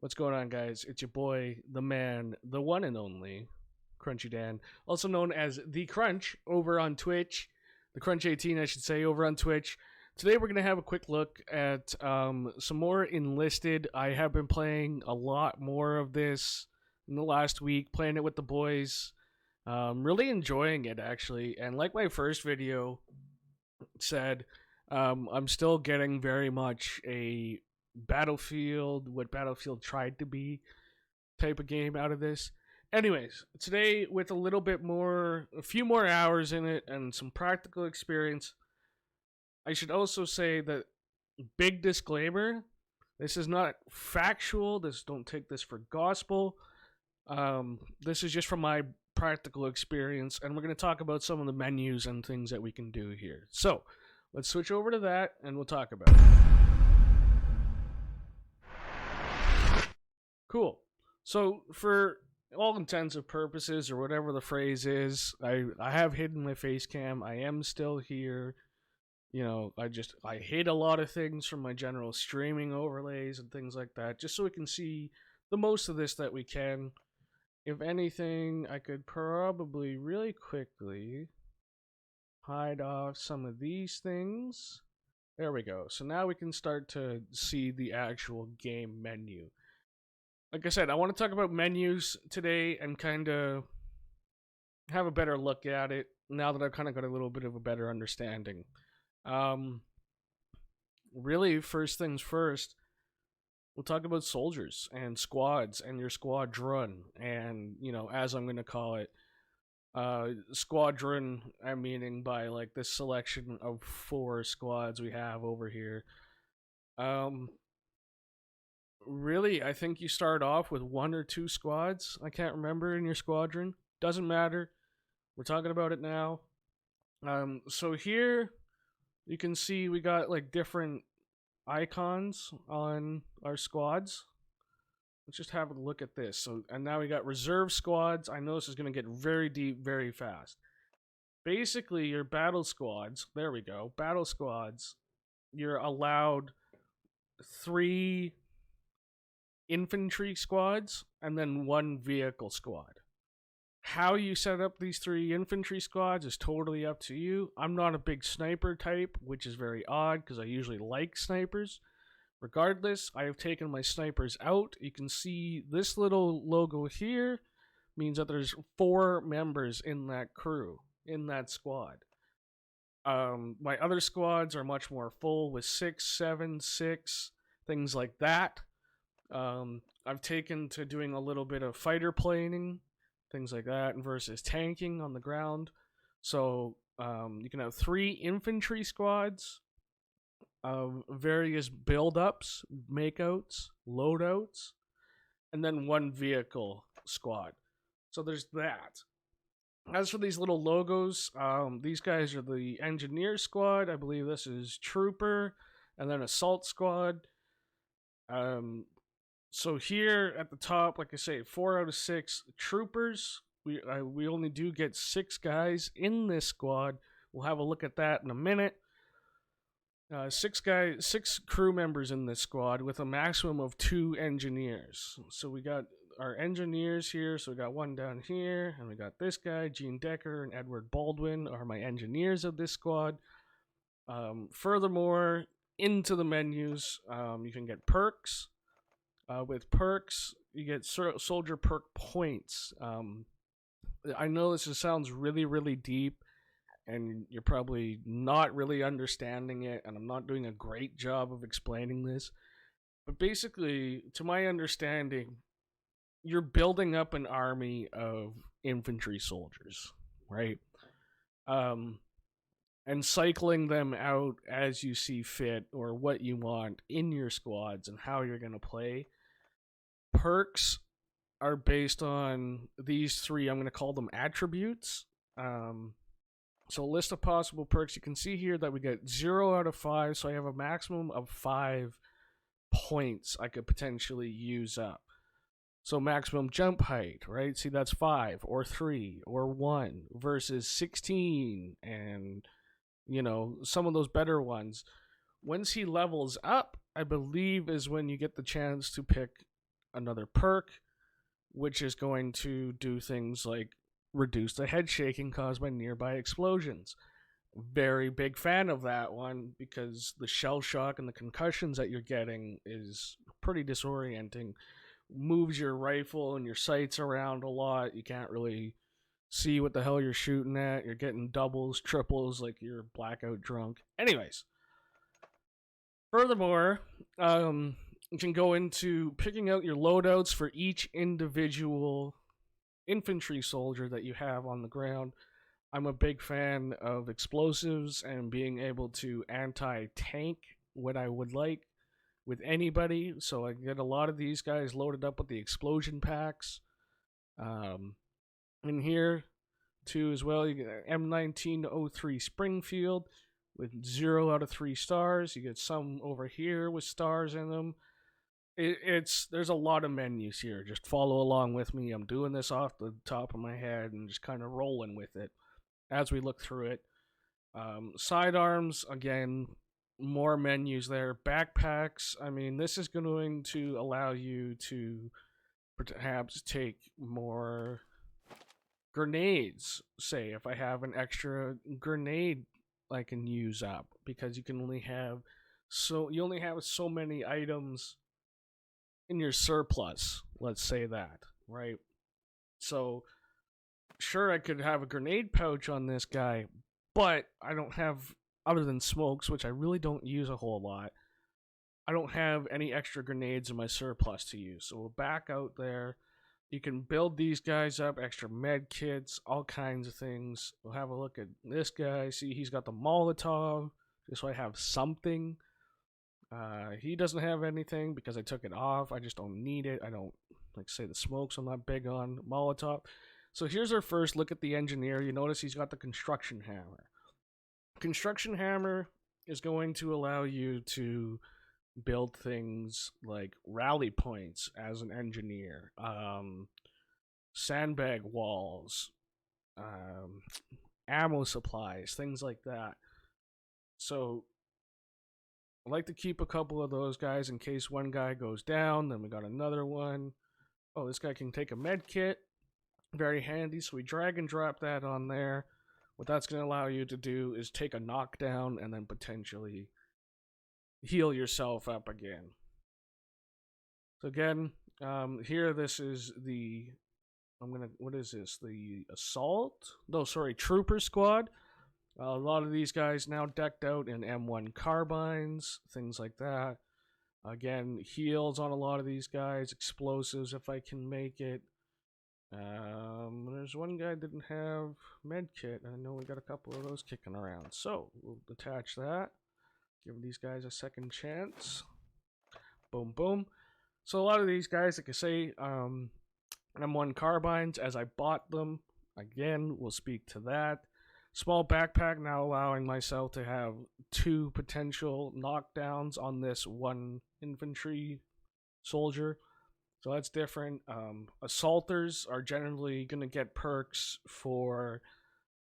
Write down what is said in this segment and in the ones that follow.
What's going on, guys? It's your boy, the man, the one and only, Crunchy Dan, also known as The Crunch over on Twitch. The Crunch 18, I should say, over on Twitch. Today, we're going to have a quick look at some more Enlisted. I have been playing a lot more of this in the last week, playing it with the boys. Really enjoying it, actually. And like my first video said, I'm still getting very much a Battlefield, what Battlefield tried to be type of game out of this. Anyways, today with a few more hours in it and some practical experience, I should also say that big disclaimer, this is not factual. Don't take this for gospel. This is just from my practical experience, and we're going to talk about some of the menus and things that we can do here. So, let's switch over to that, and we'll talk about it. Cool. So, for all intents and purposes, or whatever the phrase is, I have hidden my face cam. I am still here. You know, I hid a lot of things from my general streaming overlays and things like that, just so we can see the most of this that we can. If anything, I could probably really quickly hide off some of these things. There we go. So now we can start to see the actual game menu. Like I said, I want to talk about menus today and kind of have a better look at it now that I've kind of got a little bit of a better understanding. Really, first things first, we'll talk about soldiers and squads and your squadron, and, you know, as I'm going to call it, squadron, I'm meaning by like this selection of 4 squads we have over here. Really, I think you start off with 1 or 2 squads. I can't remember in your squadron. Doesn't matter. We're talking about it now. So here you can see we got like different icons on our squads. Let's just have a look at this. So, and now we got reserve squads. I know this is going to get very deep very fast. Basically, your battle squads, there we go, battle squads, you're allowed 3 infantry squads and then 1 vehicle squad. How you set up these 3 infantry squads is totally up to you. I'm not a big sniper type, which is very odd because I usually like snipers. Regardless, I have taken my snipers out. You can see this little logo here means that there's 4 members in that crew, in that squad. My other squads are much more full with 6, 7, 6, things like that. I've taken to doing a little bit of fighter planing, things like that, versus tanking on the ground. So you can have 3 infantry squads of various build-ups, makeouts, loadouts, and then 1 vehicle squad. So there's that. As for these little logos, these guys are the engineer squad. I believe this is trooper, and then assault squad. So here at the top, like I say, 4 out of 6 troopers. We only do get 6 guys in this squad. We'll have a look at that in a minute. 6 crew members in this squad with a maximum of 2 engineers. So we got our engineers here. So we got 1 down here, and we got this guy, Gene Decker and Edward Baldwin are my engineers of this squad. Furthermore, into the menus, you can get perks. With perks, you get soldier perk points. I know this sounds really, really deep, and you're probably not really understanding it, and I'm not doing a great job of explaining this. But basically, to my understanding, you're building up an army of infantry soldiers, right? And cycling them out as you see fit, or what you want in your squads and how you're going to play. Perks are based on these 3, I'm going to call them attributes. So a list of possible perks. You can see here that we get 0 out of 5, so I have a maximum of 5 points I could potentially use up. So maximum jump height, right? See, that's 5 or 3 or 1 versus 16 and, you know, some of those better ones. Once he levels up, I believe is when you get the chance to pick another perk, which is going to do things like reduce the head shaking caused by nearby explosions. Very big fan of that one because the shell shock and the concussions that you're getting is pretty disorienting. Moves your rifle and your sights around a lot. You can't really see what the hell you're shooting at. You're getting doubles, triples, like you're blackout drunk. Anyways, furthermore, you can go into picking out your loadouts for each individual infantry soldier that you have on the ground. I'm a big fan of explosives and being able to anti-tank what I would like with anybody. So I get a lot of these guys loaded up with the explosion packs. In here, too, as well, you get M1903 Springfield with 0 out of 3 stars. You get some over here with stars in them. There's a lot of menus here. Just follow along with me. I'm doing this off the top of my head and just kind of rolling with it as we look through it. Sidearms, again, more menus there. Backpacks, I mean, this is going to allow you to perhaps take more grenades. Say, if I have an extra grenade I can use up, because you only have so many items in your surplus, let's say that, right? So sure, I could have a grenade pouch on this guy, but I don't have, other than smokes, which I really don't use a whole lot, I don't have any extra grenades in my surplus to use. So we'll back out there. You can build these guys up, extra med kits, all kinds of things. We'll have a look at this guy. See, he's got the Molotov, just so I have something. He doesn't have anything because I took it off. I just don't need it. I don't, like, say the smokes I'm not big on. Molotov. So here's our first look at the engineer. You notice he's got the construction hammer. Construction hammer is going to allow you to build things like rally points as an engineer, sandbag walls, ammo supplies, things like that. So I like to keep a couple of those guys in case one guy goes down. Then we got another one. Oh, this guy can take a med kit. Very handy. So we drag and drop that on there. What that's going to allow you to do is take a knockdown and then potentially heal yourself up again. So again, here this is the, what is this? The assault? No, sorry, trooper squad. A lot of these guys now decked out in M1 carbines, things like that. Again, heals on a lot of these guys, explosives if I can make it. There's one guy that didn't have med kit. I know we got a couple of those kicking around. So we'll detach that. Give these guys a second chance. Boom, boom. So a lot of these guys, like I say, M1 carbines, as I bought them, again, we'll speak to that. Small backpack, now allowing myself to have 2 potential knockdowns on this one infantry soldier. So that's different. Assaulters are generally going to get perks for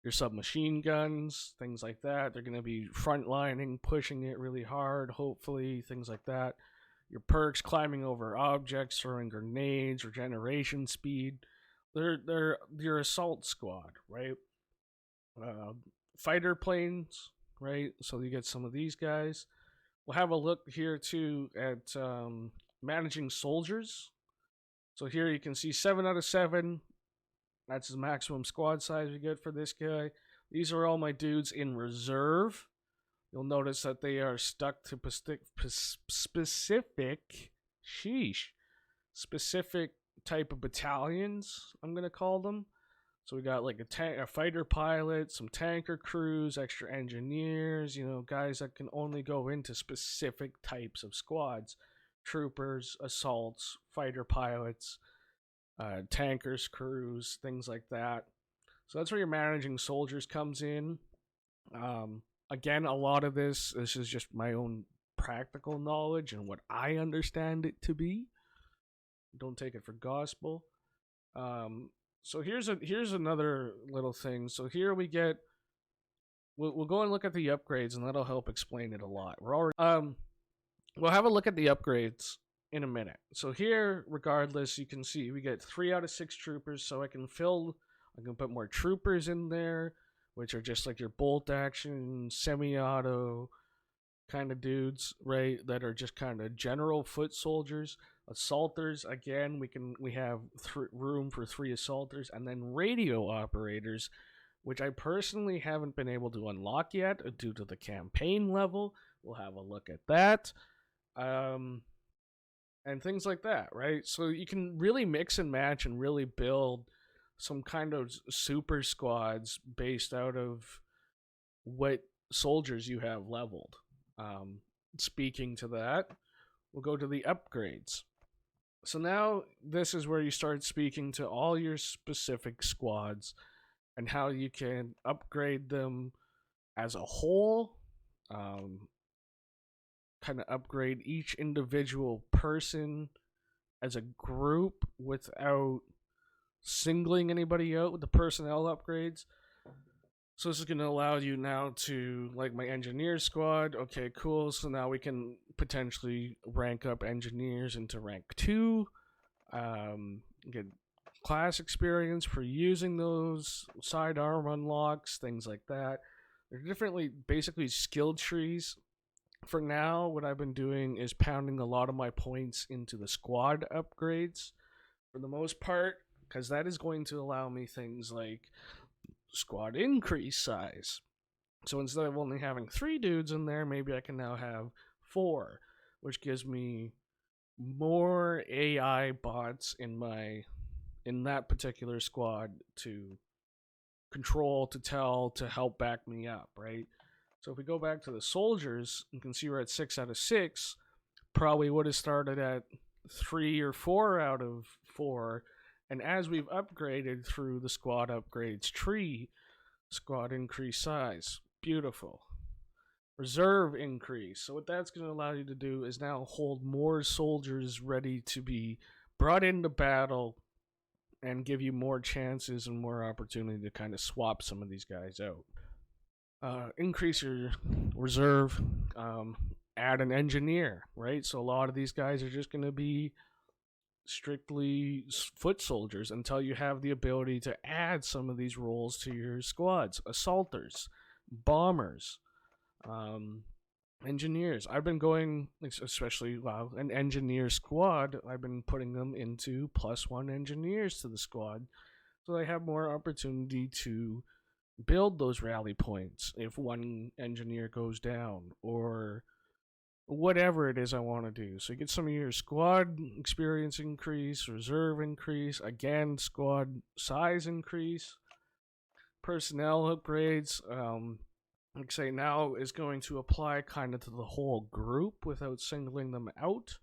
your submachine guns, things like that. They're going to be frontlining, pushing it really hard, hopefully, things like that. Your perks, climbing over objects, throwing grenades, regeneration speed. They're your assault squad, right? Fighter planes, right? So you get some of these guys. We'll have a look here too at managing soldiers. So here you can see 7 out of 7. That's the maximum squad size we get for this guy. These are all my dudes in reserve. You'll notice that they are stuck to specific type of battalions, I'm going to call them. So we got like a fighter pilot, some tanker crews, extra engineers, you know, guys that can only go into specific types of squads. Troopers, assaults, fighter pilots, tankers, crews, things like that. So that's where your managing soldiers comes in. Again, a lot of this is just my own practical knowledge and what I understand it to be. Don't take it for gospel. So here's another little thing. So here we get, we'll go and look at the upgrades, and that'll help explain it a lot. We'll have a look at the upgrades. in a minute. So here, regardless, you can see we get 3 out of 6 troopers, so I can put more troopers in there, which are just like your bolt action, semi-auto kind of dudes, right? That are just kind of general foot soldiers. Assaulters, again, we have room for 3 assaulters, and then radio operators, which I personally haven't been able to unlock yet due to the campaign level. We'll have a look at that. And things like that, right? So you can really mix and match and really build some kind of super squads based out of what soldiers you have leveled. Speaking to that, we'll go to the upgrades. So now this is where you start speaking to all your specific squads and how you can upgrade them as a whole. Kind of upgrade each individual person as a group without singling anybody out with the personnel upgrades. So this is going to allow you now to, like my engineer squad, okay, cool, so now we can potentially rank up engineers into rank 2, get class experience for using those sidearm unlocks, things like that. They're differently, basically skill trees. For now, what I've been doing is pounding a lot of my points into the squad upgrades for the most part, because that is going to allow me things like squad increase size. So instead of only having 3 dudes in there, maybe I can now have 4, which gives me more AI bots in that particular squad to control, to tell, to help back me up, right? So if we go back to the soldiers, you can see we're at 6 out of 6. Probably would have started at 3 or 4 out of 4. And as we've upgraded through the squad upgrades tree, squad increase size, beautiful. Reserve increase. So what that's going to allow you to do is now hold more soldiers ready to be brought into battle and give you more chances and more opportunity to kind of swap some of these guys out. Increase your reserve, add an engineer, right? So a lot of these guys are just going to be strictly foot soldiers until you have the ability to add some of these roles to your squads. Assaulters, bombers, engineers. I've been going, especially an engineer squad, I've been putting them into +1 engineers to the squad so they have more opportunity to build those rally points if one engineer goes down or whatever it is I want to do. So you get some of your squad experience increase, reserve increase, again, squad size increase, personnel upgrades. Like I say, now is going to apply kind of to the whole group without singling them out.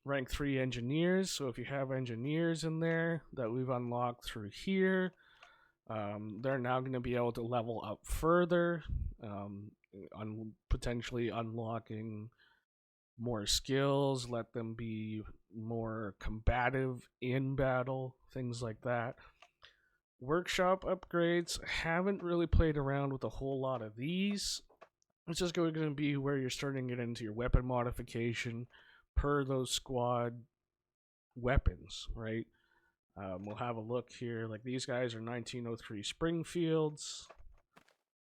Rank 3 engineers. So if you have engineers in there that we've unlocked through here, they're now going to be able to level up further, potentially unlocking more skills, let them be more combative in battle, things like that. Workshop upgrades, haven't really played around with a whole lot of these. It's just going to be where you're starting to get into your weapon modification per those squad weapons, right? We'll have a look here. Like these guys are 1903 Springfields.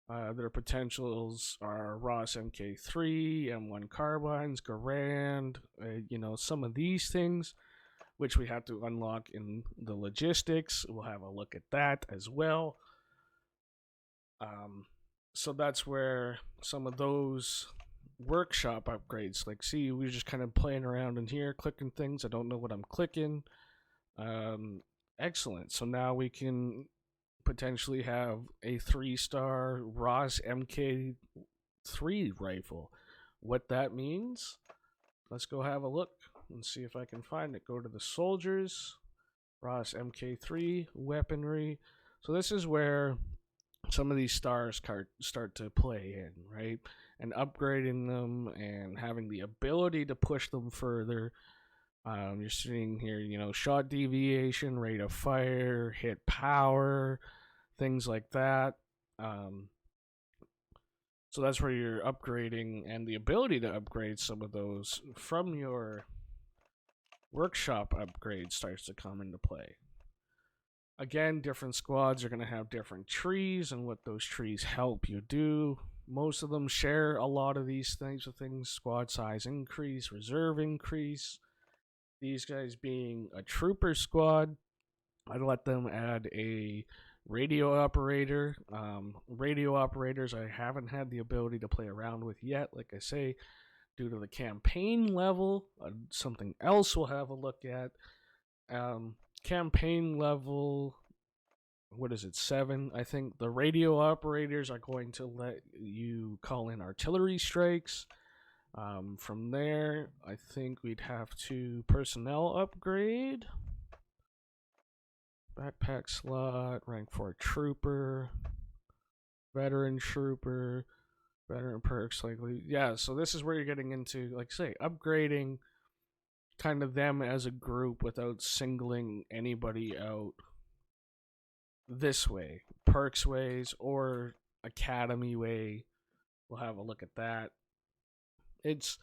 Their potentials are Ross MK3, M1 carbines, Garand, some of these things, which we have to unlock in the logistics. We'll have a look at that as well. So that's where some of those workshop upgrades, like see, we're just kind of playing around in here, clicking things. I don't know what I'm clicking. Excellent. So now we can potentially have a 3-star Ross MK3 rifle. What that means, let's go have a look and see if I can find it. Go to the soldiers, Ross MK3 weaponry. So this is where some of these stars start to play in, right? And upgrading them and having the ability to push them further. You're seeing here, shot deviation, rate of fire, hit power, things like that. So that's where you're upgrading, and the ability to upgrade some of those from your workshop upgrade starts to come into play. Again, different squads are going to have different trees and what those trees help you do. Most of them share a lot of these types of things: squad size increase, reserve increase. These guys being a trooper squad, I'd let them add a radio operator. Radio operators I haven't had the ability to play around with yet. Like I say, due to the campaign level, something else we'll have a look at. Campaign level, what is it, 7? I think the radio operators are going to let you call in artillery strikes. From there, I think we'd have to personnel upgrade. Backpack slot, rank 4 trooper, veteran trooper, veteran perks, likely. Yeah, so this is where you're getting into, like say, upgrading kind of them as a group without singling anybody out this way. Perks ways or academy way. We'll have a look at that. There's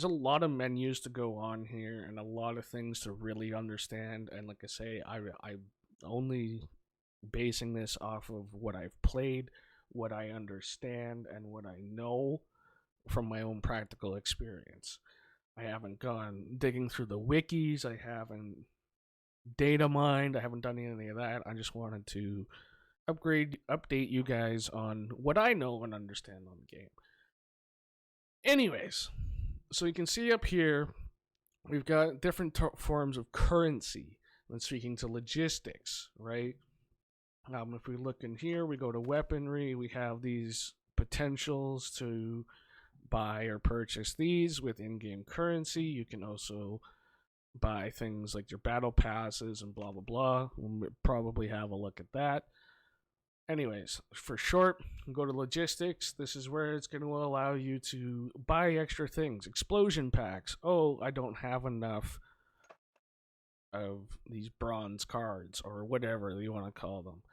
a lot of menus to go on here and a lot of things to really understand. And like I say, I only basing this off of what I've played, what I understand, and what I know from my own practical experience. I haven't gone digging through the wikis. I haven't data mined. I haven't done any of that. I just wanted to update you guys on what I know and understand on the game. Anyways, so you can see up here, we've got different forms of currency when speaking to logistics, right? If we look in here, we go to weaponry, we have these potentials to buy or purchase these with in-game currency. You can also buy things like your battle passes and blah, blah, blah. We'll probably have a look at that. Anyways, for short, go to logistics. This is where it's going to allow you to buy extra things. Explosion packs. Oh, I don't have enough of these bronze cards or whatever you want to call them.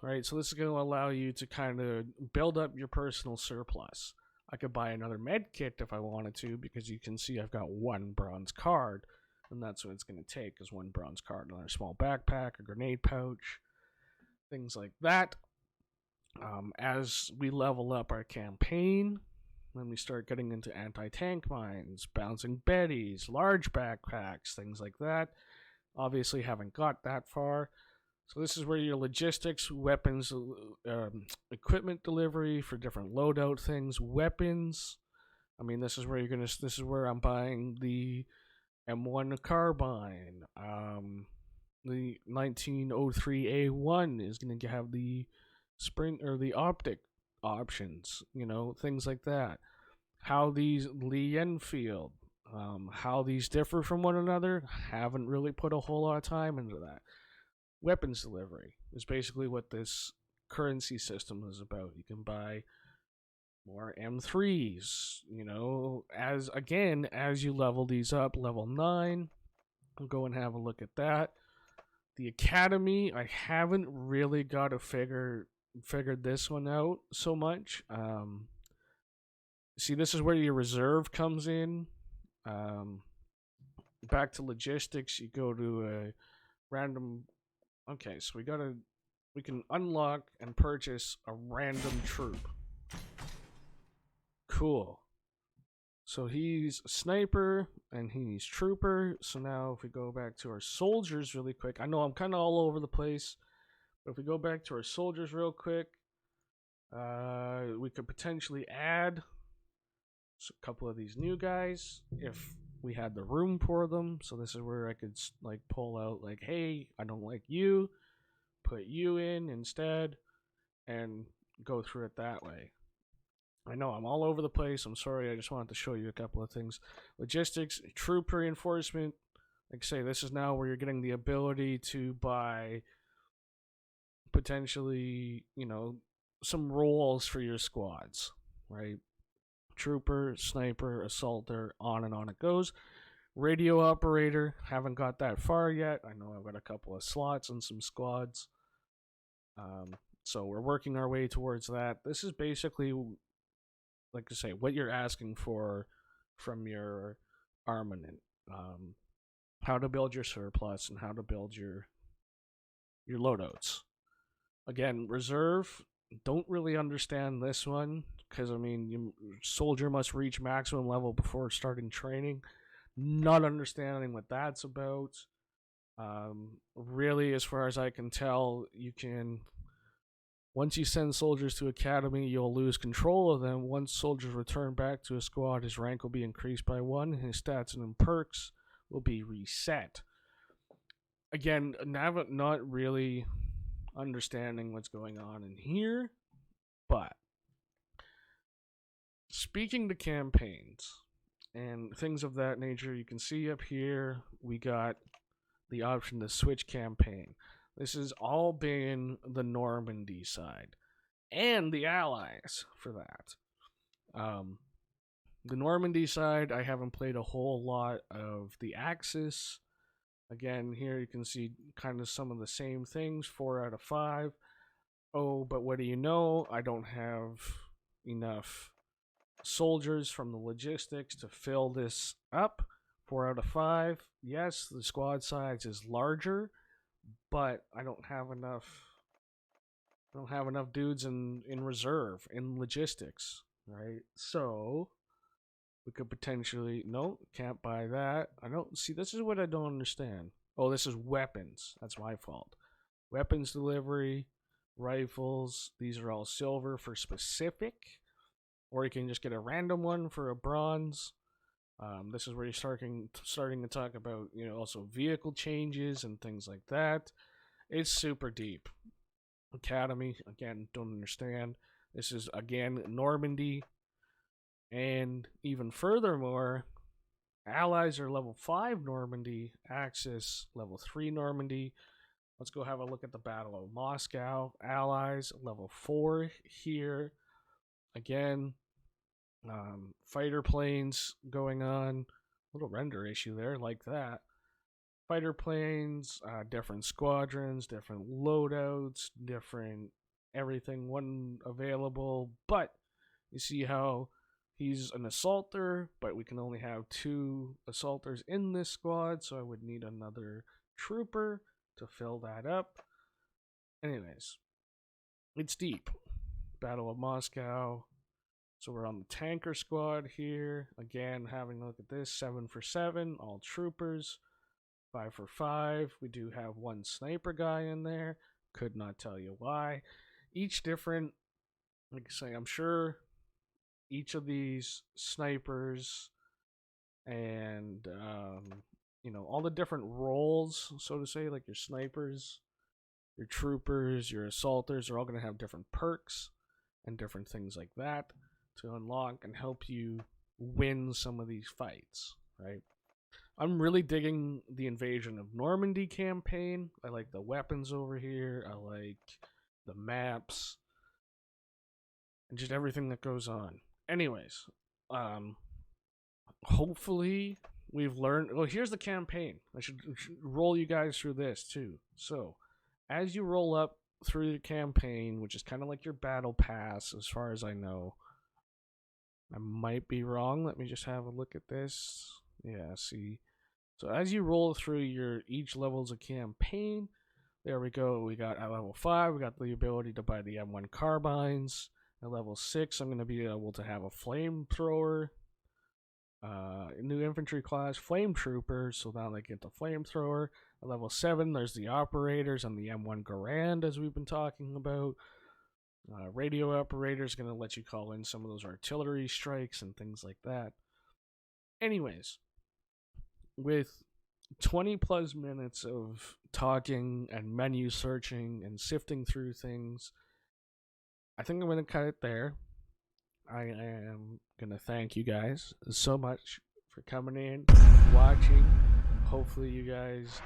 Right, so this is going to allow you to kind of build up your personal surplus. I could buy another med kit if I wanted to, because you can see I've got one bronze card, and that's what it's going to take, is one bronze card, another small backpack, a grenade pouch, things like that. As we level up our campaign, then we start getting into anti-tank mines, bouncing betties, large backpacks, things like that. Obviously haven't got that far. So this is where your logistics, weapons, equipment delivery for different loadout things, weapons. I mean, this is where this is where I'm buying the M1 carbine. The 1903A1 is going to have the sprint or the optic options, things like that. How these Lee Enfield, how these differ from one another, haven't really put a whole lot of time into that. Weapons delivery is basically what this currency system is about. You can buy more M3s, as you level these up. Level 9, I'll go and have a look at that. The academy, I haven't really got to figured this one out so much. See, this is where your reserve comes in. Back to logistics, you go to a random. Okay, so we can unlock and purchase a random troop. Cool. So he's a sniper and he's trooper. So now if we go back to our soldiers really quick, I know I'm kind of all over the place, but if we go back to our soldiers real quick, we could potentially add a couple of these new guys if we had the room for them. So this is where I could pull out hey, I don't like you, put you in instead, and go through it that way. I know I'm all over the place. I'm sorry. I just wanted to show you a couple of things. Logistics, troop reinforcement. Like I say, this is now where you're getting the ability to buy potentially, some roles for your squads, right? Trooper, sniper, assaulter, on and on it goes. Radio operator, haven't got that far yet. I know I've got a couple of slots and some squads. So we're working our way towards that. This is basically, like I say, what you're asking for from your armament. How to build your surplus and how to build your loadouts. Again, reserve, don't really understand this one because I mean, soldier must reach maximum level before starting training. Not understanding what that's about. Really, as far as I can tell, you can. Once you send soldiers to academy, you'll lose control of them. Once soldiers return back to a squad, his rank will be increased by 1. His stats and perks will be reset. Again, not really understanding what's going on in here, but speaking to campaigns and things of that nature, you can see up here we got the option to switch campaign. This has all been the Normandy side and the Allies for that. The Normandy side, I haven't played a whole lot of the Axis. Again, here you can see kind of some of the same things, 4 out of 5. Oh, but what do you know? I don't have enough soldiers from the logistics to fill this up. 4 out of 5. Yes, the squad size is larger, but I don't have enough dudes in reserve, in logistics, right? So we could potentially, no, can't buy that. I don't see, this is what I don't understand. Oh, this is weapons. That's my fault. Weapons delivery, rifles, these are all silver for specific, or you can just get a random one for a bronze. This is where you're starting to talk about, also vehicle changes and things like that. It's super deep. Academy, again, don't understand. This is, again, Normandy. And even furthermore, Allies are level 5 Normandy, Axis level 3 Normandy. Let's go have a look at the Battle of Moscow. Allies level 4 here. Again, fighter planes going on. Little render issue there, like that. Fighter planes, different squadrons, different loadouts, different everything, one available. But you see how he's an assaulter, but we can only have 2 assaulters in this squad, so I would need another trooper to fill that up. Anyways, it's deep. Battle of Moscow. So we're on the tanker squad here. Again, having a look at this, 7 for 7, all troopers. 5 for 5. We do have 1 sniper guy in there. Could not tell you why. Each different, like I say, I'm sure each of these snipers and, all the different roles, so to say, like your snipers, your troopers, your assaulters, are all going to have different perks and different things like that to unlock and help you win some of these fights, right? I'm really digging the Invasion of Normandy campaign. I like the weapons over here. I like the maps and just everything that goes on. Anyways, hopefully we've learned. Well, here's the campaign. I should roll you guys through this too. So, as you roll up through the campaign, which is kind of like your battle pass, as far as I know. I might be wrong. Let me just have a look at this. Yeah, see. So as you roll through your each levels of campaign, there we go. We got at level 5, we got the ability to buy the M1 carbines. At level 6, I'm going to be able to have a flamethrower. New infantry class, flame troopers, so now they get the flamethrower. At level 7, there's the operators and the M1 Garand, as we've been talking about. Radio operator is going to let you call in some of those artillery strikes and things like that. Anyways, with 20 plus minutes of talking and menu searching and sifting through things, I think I'm going to cut it there. I am going to thank you guys so much for coming in, watching. Hopefully you guys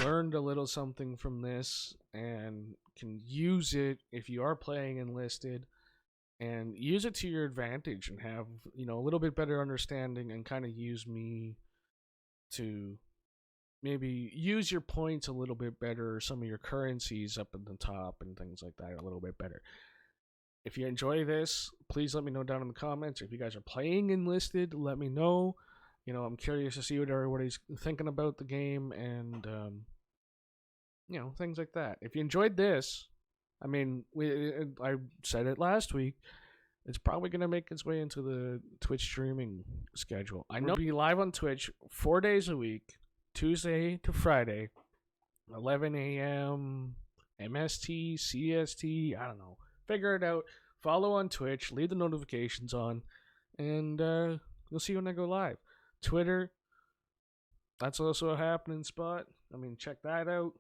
learned a little something from this and can use it if you are playing Enlisted, and use it to your advantage and have, a little bit better understanding, and kind of use me to maybe use your points a little bit better, or some of your currencies up at the top and things like that a little bit better. If you enjoy this, please let me know down in the comments. If you guys are playing Enlisted, let me know. I'm curious to see what everybody's thinking about the game and, things like that. If you enjoyed this, I said it last week, it's probably going to make its way into the Twitch streaming schedule. I know we'll be live on Twitch 4 days a week, Tuesday to Friday, 11 a.m. MST, CST, I don't know. Figure it out. Follow on Twitch, leave the notifications on, and you'll see when I go live. Twitter, that's also a happening spot. Check that out.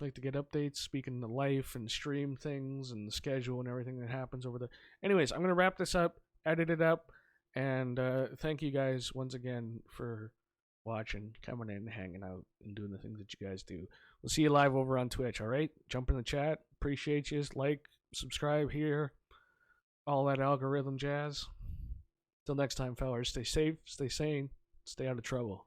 Like to get updates, speaking to life and stream things and the schedule and everything that happens over there. Anyways, I'm going to wrap this up, edit it up, and thank you guys once again for watching, coming in, hanging out, and doing the things that you guys do. We'll see you live over on Twitch, all right? Jump in the chat. Appreciate you. Like, subscribe here, all that algorithm jazz. Till next time, fellers, stay safe, stay sane, stay out of trouble.